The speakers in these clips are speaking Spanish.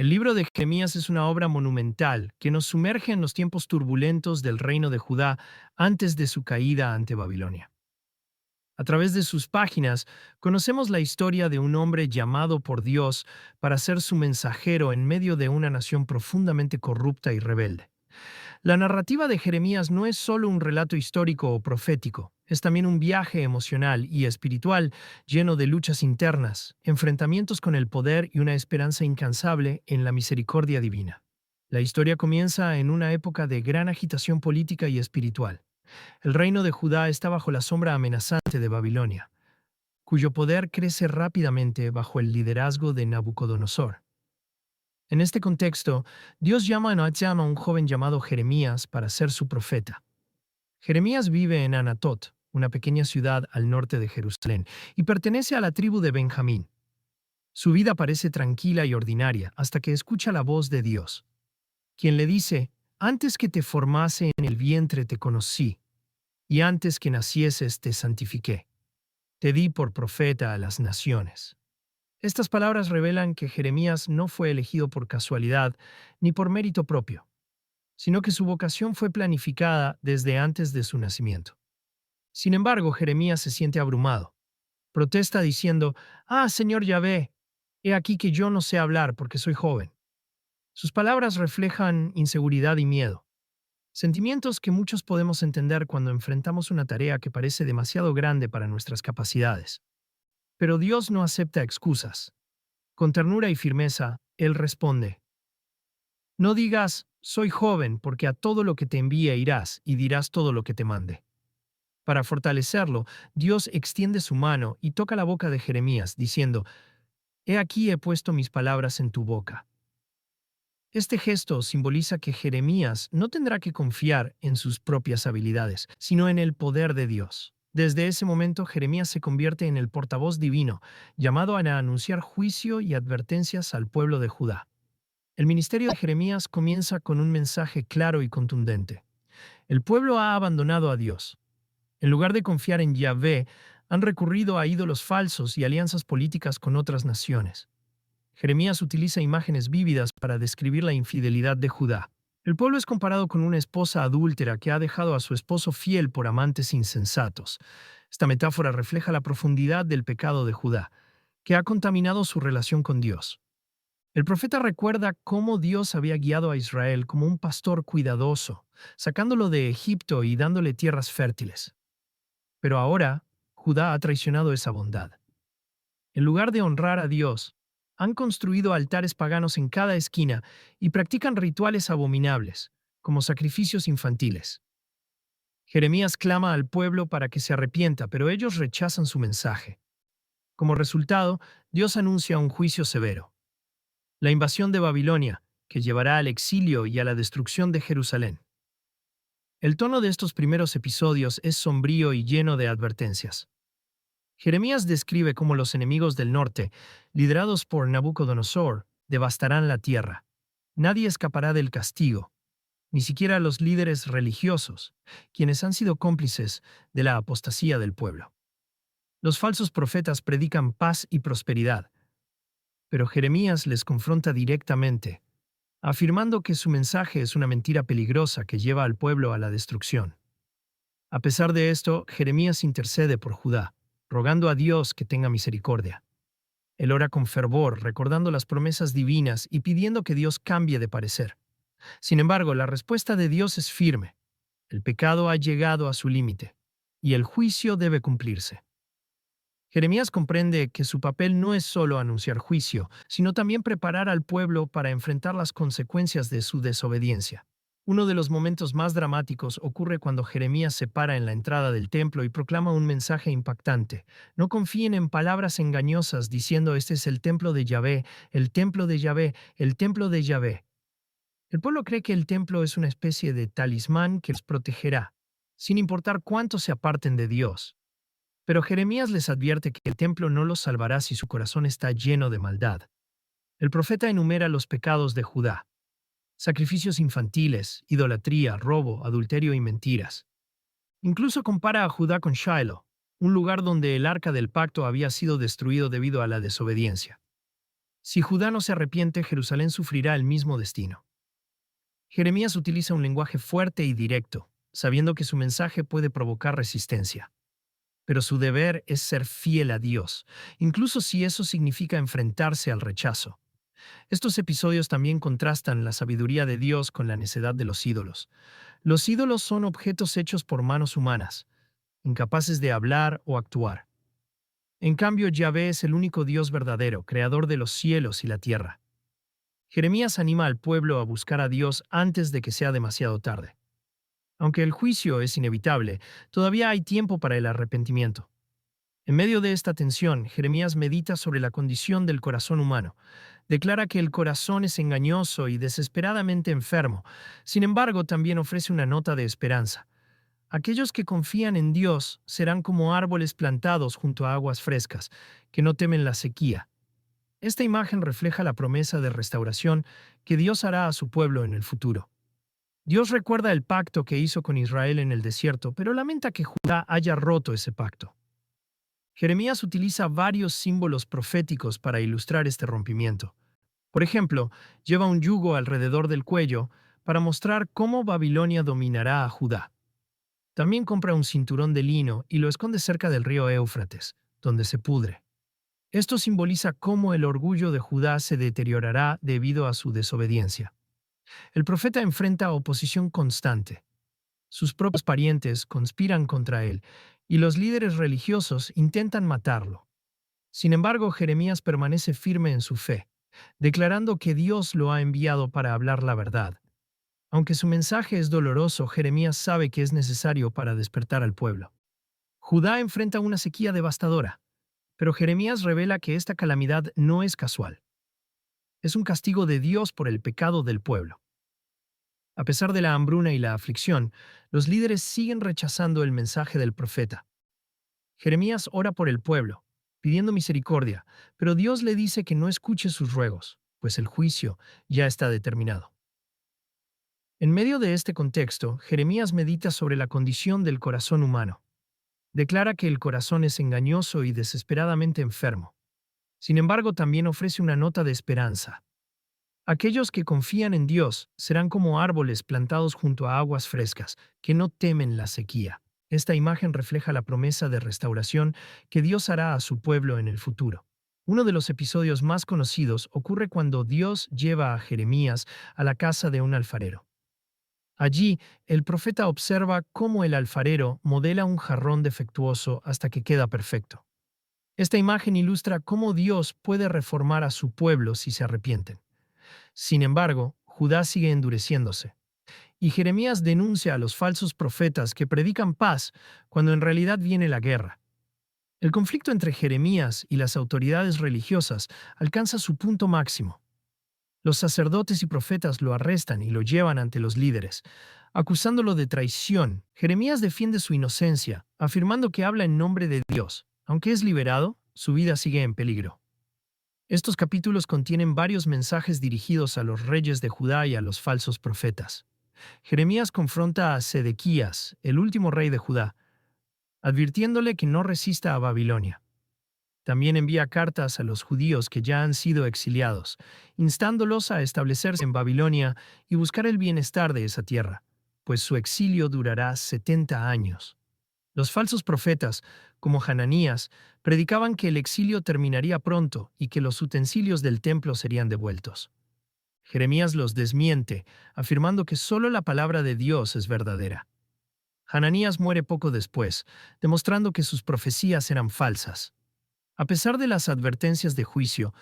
El libro de Jeremías es una obra monumental que nos sumerge en los tiempos turbulentos del reino de Judá antes de su caída ante Babilonia. A través de sus páginas conocemos la historia de un hombre llamado por Dios para ser su mensajero en medio de una nación profundamente corrupta y rebelde. La narrativa de Jeremías no es solo un relato histórico o profético, es también un viaje emocional y espiritual lleno de luchas internas, enfrentamientos con el poder y una esperanza incansable en la misericordia divina. La historia comienza en una época de gran agitación política y espiritual. El reino de Judá está bajo la sombra amenazante de Babilonia, cuyo poder crece rápidamente bajo el liderazgo de Nabucodonosor. En este contexto, Dios llama a Noacham a un joven llamado Jeremías para ser su profeta. Jeremías vive en Anatot, una pequeña ciudad al norte de Jerusalén, y pertenece a la tribu de Benjamín. Su vida parece tranquila y ordinaria hasta que escucha la voz de Dios, quien le dice: «Antes que te formase en el vientre te conocí, y antes que nacieses te santifiqué. Te di por profeta a las naciones». Estas palabras revelan que Jeremías no fue elegido por casualidad ni por mérito propio, sino que su vocación fue planificada desde antes de su nacimiento. Sin embargo, Jeremías se siente abrumado. Protesta diciendo: «Ah, Señor Yahvé, he aquí que yo no sé hablar porque soy joven». Sus palabras reflejan inseguridad y miedo, sentimientos que muchos podemos entender cuando enfrentamos una tarea que parece demasiado grande para nuestras capacidades. Pero Dios no acepta excusas. Con ternura y firmeza, Él responde: «No digas, soy joven, porque a todo lo que te envíe irás y dirás todo lo que te mande». Para fortalecerlo, Dios extiende su mano y toca la boca de Jeremías, diciendo: «He aquí he puesto mis palabras en tu boca». Este gesto simboliza que Jeremías no tendrá que confiar en sus propias habilidades, sino en el poder de Dios. Desde ese momento, Jeremías se convierte en el portavoz divino, llamado a anunciar juicio y advertencias al pueblo de Judá. El ministerio de Jeremías comienza con un mensaje claro y contundente. El pueblo ha abandonado a Dios. En lugar de confiar en Yahvé, han recurrido a ídolos falsos y alianzas políticas con otras naciones. Jeremías utiliza imágenes vívidas para describir la infidelidad de Judá. El pueblo es comparado con una esposa adúltera que ha dejado a su esposo fiel por amantes insensatos. Esta metáfora refleja la profundidad del pecado de Judá, que ha contaminado su relación con Dios. El profeta recuerda cómo Dios había guiado a Israel como un pastor cuidadoso, sacándolo de Egipto y dándole tierras fértiles. Pero ahora, Judá ha traicionado esa bondad. En lugar de honrar a Dios, han construido altares paganos en cada esquina y practican rituales abominables, como sacrificios infantiles. Jeremías clama al pueblo para que se arrepienta, pero ellos rechazan su mensaje. Como resultado, Dios anuncia un juicio severo: la invasión de Babilonia, que llevará al exilio y a la destrucción de Jerusalén. El tono de estos primeros episodios es sombrío y lleno de advertencias. Jeremías describe cómo los enemigos del norte, liderados por Nabucodonosor, devastarán la tierra. Nadie escapará del castigo, ni siquiera los líderes religiosos, quienes han sido cómplices de la apostasía del pueblo. Los falsos profetas predican paz y prosperidad, pero Jeremías les confronta directamente, afirmando que su mensaje es una mentira peligrosa que lleva al pueblo a la destrucción. A pesar de esto, Jeremías intercede por Judá, rogando a Dios que tenga misericordia. Él ora con fervor, recordando las promesas divinas y pidiendo que Dios cambie de parecer. Sin embargo, la respuesta de Dios es firme. El pecado ha llegado a su límite, y el juicio debe cumplirse. Jeremías comprende que su papel no es solo anunciar juicio, sino también preparar al pueblo para enfrentar las consecuencias de su desobediencia. Uno de los momentos más dramáticos ocurre cuando Jeremías se para en la entrada del templo y proclama un mensaje impactante: «No confíen en palabras engañosas diciendo: este es el templo de Yahvé, el templo de Yahvé, el templo de Yahvé». El pueblo cree que el templo es una especie de talismán que los protegerá, sin importar cuánto se aparten de Dios. Pero Jeremías les advierte que el templo no los salvará si su corazón está lleno de maldad. El profeta enumera los pecados de Judá: sacrificios infantiles, idolatría, robo, adulterio y mentiras. Incluso compara a Judá con Shiloh, un lugar donde el arca del pacto había sido destruido debido a la desobediencia. Si Judá no se arrepiente, Jerusalén sufrirá el mismo destino. Jeremías utiliza un lenguaje fuerte y directo, sabiendo que su mensaje puede provocar resistencia. Pero su deber es ser fiel a Dios, incluso si eso significa enfrentarse al rechazo. Estos episodios también contrastan la sabiduría de Dios con la necedad de los ídolos. Los ídolos son objetos hechos por manos humanas, incapaces de hablar o actuar. En cambio, Yahvé es el único Dios verdadero, creador de los cielos y la tierra. Jeremías anima al pueblo a buscar a Dios antes de que sea demasiado tarde. Aunque el juicio es inevitable, todavía hay tiempo para el arrepentimiento. En medio de esta tensión, Jeremías medita sobre la condición del corazón humano. Declara que el corazón es engañoso y desesperadamente enfermo. Sin embargo, también ofrece una nota de esperanza. Aquellos que confían en Dios serán como árboles plantados junto a aguas frescas, que no temen la sequía. Esta imagen refleja la promesa de restauración que Dios hará a su pueblo en el futuro. Dios recuerda el pacto que hizo con Israel en el desierto, pero lamenta que Judá haya roto ese pacto. Jeremías utiliza varios símbolos proféticos para ilustrar este rompimiento. Por ejemplo, lleva un yugo alrededor del cuello para mostrar cómo Babilonia dominará a Judá. También compra un cinturón de lino y lo esconde cerca del río Éufrates, donde se pudre. Esto simboliza cómo el orgullo de Judá se deteriorará debido a su desobediencia. El profeta enfrenta oposición constante. Sus propios parientes conspiran contra él y los líderes religiosos intentan matarlo. Sin embargo, Jeremías permanece firme en su fe, declarando que Dios lo ha enviado para hablar la verdad. Aunque su mensaje es doloroso, Jeremías sabe que es necesario para despertar al pueblo. Judá enfrenta una sequía devastadora, pero Jeremías revela que esta calamidad no es casual. Es un castigo de Dios por el pecado del pueblo. A pesar de la hambruna y la aflicción, los líderes siguen rechazando el mensaje del profeta. Jeremías ora por el pueblo, pidiendo misericordia, pero Dios le dice que no escuche sus ruegos, pues el juicio ya está determinado. En medio de este contexto, Jeremías medita sobre la condición del corazón humano. Declara que el corazón es engañoso y desesperadamente enfermo. Sin embargo, también ofrece una nota de esperanza. Aquellos que confían en Dios serán como árboles plantados junto a aguas frescas, que no temen la sequía. Esta imagen refleja la promesa de restauración que Dios hará a su pueblo en el futuro. Uno de los episodios más conocidos ocurre cuando Dios lleva a Jeremías a la casa de un alfarero. Allí, el profeta observa cómo el alfarero modela un jarrón defectuoso hasta que queda perfecto. Esta imagen ilustra cómo Dios puede reformar a su pueblo si se arrepienten. Sin embargo, Judá sigue endureciéndose, y Jeremías denuncia a los falsos profetas que predican paz cuando en realidad viene la guerra. El conflicto entre Jeremías y las autoridades religiosas alcanza su punto máximo. Los sacerdotes y profetas lo arrestan y lo llevan ante los líderes. Acusándolo de traición, Jeremías defiende su inocencia, afirmando que habla en nombre de Dios. Aunque es liberado, su vida sigue en peligro. Estos capítulos contienen varios mensajes dirigidos a los reyes de Judá y a los falsos profetas. Jeremías confronta a Sedequías, el último rey de Judá, advirtiéndole que no resista a Babilonia. También envía cartas a los judíos que ya han sido exiliados, instándolos a establecerse en Babilonia y buscar el bienestar de esa tierra, pues su exilio durará 70 años. Los falsos profetas, como Hananías, predicaban que el exilio terminaría pronto y que los utensilios del templo serían devueltos. Jeremías los desmiente, afirmando que solo la palabra de Dios es verdadera. Hananías muere poco después, demostrando que sus profecías eran falsas. A pesar de las advertencias de juicio,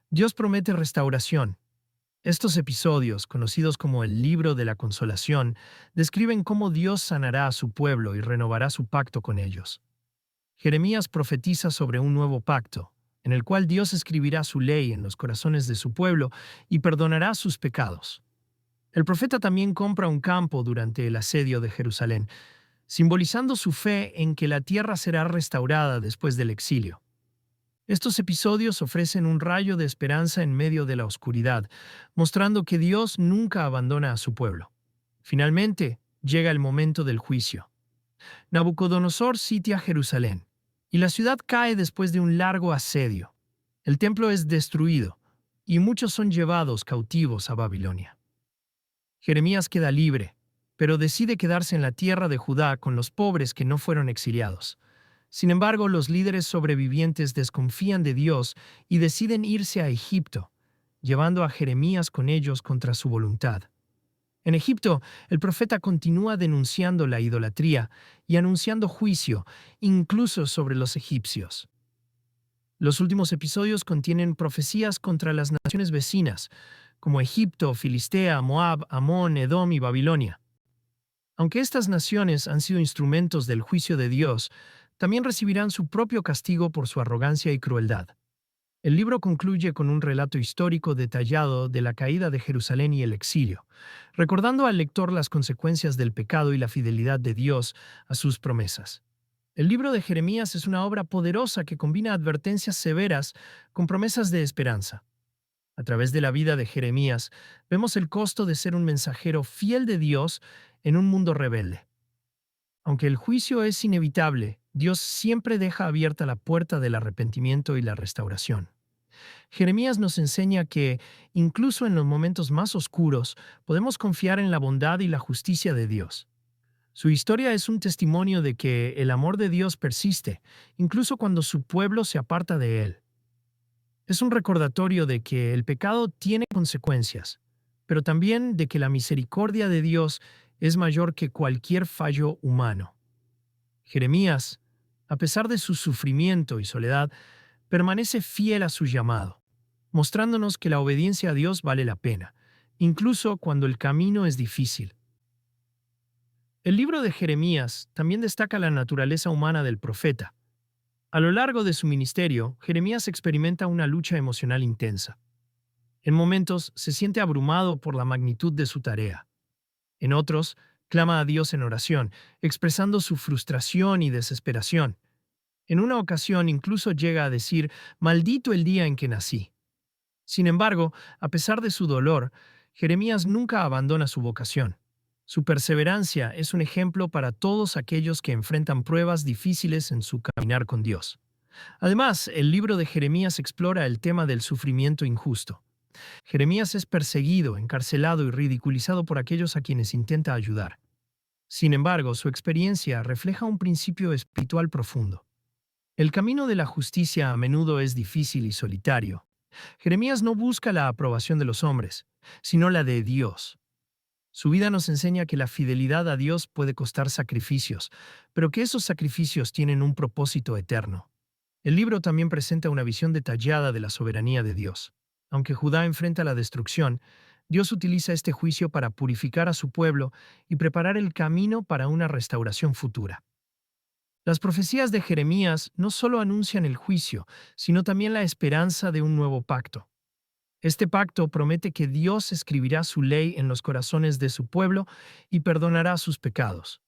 Dios promete restauración. Estos episodios, conocidos como el Libro de la Consolación, describen cómo Dios sanará a su pueblo y renovará su pacto con ellos. Jeremías profetiza sobre un nuevo pacto, en el cual Dios escribirá su ley en los corazones de su pueblo y perdonará sus pecados. El profeta también compra un campo durante el asedio de Jerusalén, simbolizando su fe en que la tierra será restaurada después del exilio. Estos episodios ofrecen un rayo de esperanza en medio de la oscuridad, mostrando que Dios nunca abandona a su pueblo. Finalmente, llega el momento del juicio. Nabucodonosor sitia Jerusalén, y la ciudad cae después de un largo asedio. El templo es destruido, y muchos son llevados cautivos a Babilonia. Jeremías queda libre, pero decide quedarse en la tierra de Judá con los pobres que no fueron exiliados. Sin embargo, los líderes sobrevivientes desconfían de Dios y deciden irse a Egipto, llevando a Jeremías con ellos contra su voluntad. En Egipto, el profeta continúa denunciando la idolatría y anunciando juicio, incluso sobre los egipcios. Los últimos episodios contienen profecías contra las naciones vecinas, como Egipto, Filistea, Moab, Amón, Edom y Babilonia. Aunque estas naciones han sido instrumentos del juicio de Dios, también recibirán su propio castigo por su arrogancia y crueldad. El libro concluye con un relato histórico detallado de la caída de Jerusalén y el exilio, recordando al lector las consecuencias del pecado y la fidelidad de Dios a sus promesas. El libro de Jeremías es una obra poderosa que combina advertencias severas con promesas de esperanza. A través de la vida de Jeremías, vemos el costo de ser un mensajero fiel de Dios en un mundo rebelde. Aunque el juicio es inevitable, Dios siempre deja abierta la puerta del arrepentimiento y la restauración. Jeremías nos enseña que, incluso en los momentos más oscuros, podemos confiar en la bondad y la justicia de Dios. Su historia es un testimonio de que el amor de Dios persiste, incluso cuando su pueblo se aparta de él. Es un recordatorio de que el pecado tiene consecuencias, pero también de que la misericordia de Dios es mayor que cualquier fallo humano. Jeremías, a pesar de su sufrimiento y soledad, permanece fiel a su llamado, mostrándonos que la obediencia a Dios vale la pena, incluso cuando el camino es difícil. El libro de Jeremías también destaca la naturaleza humana del profeta. A lo largo de su ministerio, Jeremías experimenta una lucha emocional intensa. En momentos se siente abrumado por la magnitud de su tarea. En otros, clama a Dios en oración, expresando su frustración y desesperación. En una ocasión incluso llega a decir, «Maldito el día en que nací». Sin embargo, a pesar de su dolor, Jeremías nunca abandona su vocación. Su perseverancia es un ejemplo para todos aquellos que enfrentan pruebas difíciles en su caminar con Dios. Además, el libro de Jeremías explora el tema del sufrimiento injusto. Jeremías es perseguido, encarcelado y ridiculizado por aquellos a quienes intenta ayudar. Sin embargo, su experiencia refleja un principio espiritual profundo. El camino de la justicia a menudo es difícil y solitario. Jeremías no busca la aprobación de los hombres, sino la de Dios. Su vida nos enseña que la fidelidad a Dios puede costar sacrificios, pero que esos sacrificios tienen un propósito eterno. El libro también presenta una visión detallada de la soberanía de Dios. Aunque Judá enfrenta la destrucción, Dios utiliza este juicio para purificar a su pueblo y preparar el camino para una restauración futura. Las profecías de Jeremías no solo anuncian el juicio, sino también la esperanza de un nuevo pacto. Este pacto promete que Dios escribirá su ley en los corazones de su pueblo y perdonará sus pecados.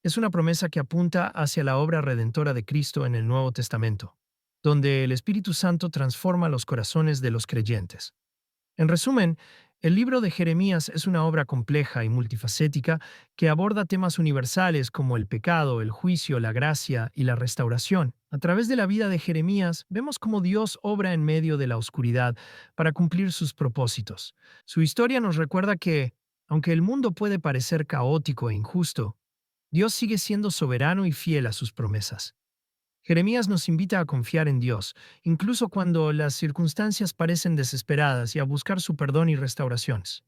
Es una promesa que apunta hacia la obra redentora de Cristo en el Nuevo Testamento, donde el Espíritu Santo transforma los corazones de los creyentes. En resumen, el libro de Jeremías es una obra compleja y multifacética que aborda temas universales como el pecado, el juicio, la gracia y la restauración. A través de la vida de Jeremías, vemos cómo Dios obra en medio de la oscuridad para cumplir sus propósitos. Su historia nos recuerda que, aunque el mundo puede parecer caótico e injusto, Dios sigue siendo soberano y fiel a sus promesas. Jeremías nos invita a confiar en Dios, incluso cuando las circunstancias parecen desesperadas, y a buscar su perdón y restauraciones.